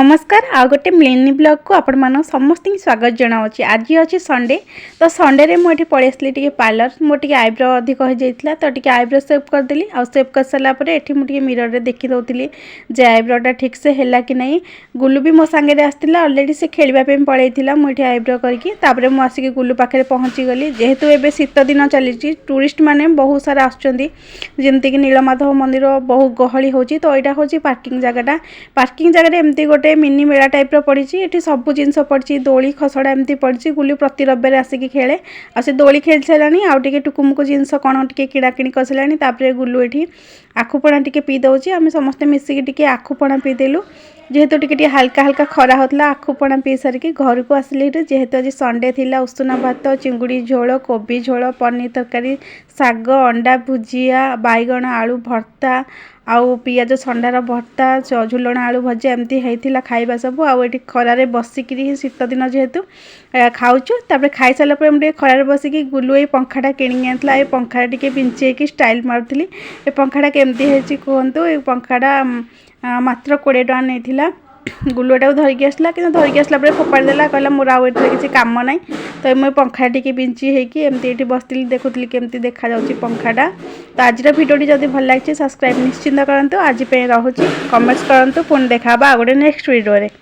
नमस्कार आ गोटे mini blog को आपण मान समस्त स्वागत जनावि। आज अच्छी संडे तो संडे रे मुझे पलि आसली पार्लर मोटे आईब्रो अधिक हो जाता तो टी आईब्रो सेव करदेली। आ सेव कर सारापर ये मुझे मिरर रे देखी दौली जे आईब्रोटा ठीक से है कि नहीं। गुलू भी मो सांगे आसला अलरेडी से खेलवाई पलैला मुझे आईब्रो करके मुझे गुलू पाखे पहुँची गली। जेहेतु एवं शीत दिन चली टूरिस्ट मैंने बहुत सारा आसमती नीलमाधव मंदिर बहुत गहली हो तो यहाँ हूँ पार्किंग जगटा। पार्किंग जगह एमती गोटे मिनी मेला टाइप पड़ी ये सब जिनस पड़ी दोली खसड़ा एमती पड़ी। गुली प्रति रविवार आसिक खेले आ दोली खेल सारे आउे टुकुमुकु जिनस कौन टे किणाकिणी कर सारे। गुलू ये आखुपणा टे पी दौर आम समस्ते मिसिकी आखुपणा पीदेलु। जेहेतु टी हल्का हल्का खरा होता आखुपणा पी सारिक घर को आसली। जेहेतु आज संडे थिला उषुना भात चिंगुड़ी झोल कोबी झोल पनीर तरकारी शाग अंडा भुजिया बैगण आलू भर्ता आउ पियाज संडार भर्ता झुलण आलू भजा एमती होता खाଇବା सब। आठ खरारे बसिक शीत दिन जेहेतु खाऊचु खाई सारापर मुझे खरारे बसिक गुलू ये पंखाटा किणी आनला। ये पंखा टे बिंचे स्टाइल मारुली। ये पंखाटा केमती है कहतु। ये पंखाटा मात्र 20 टका नहीं। गुलू एटा धरिकी आसला कि धरिकी आसला फोपाड़ी देला कहला मोर आउ किसी काम ना तो मुझे पंखा टी बिंची होमती बसती देखुली केमती देखा जाऊँगी पंखाटा। तो आज भिडियोटी जब भल लगे सब्सक्राइब निश्चिंत करूँ। आज रोचे कमेंट्स करूँ पुणी देखा गोटे नेक्स्ट वीडियो।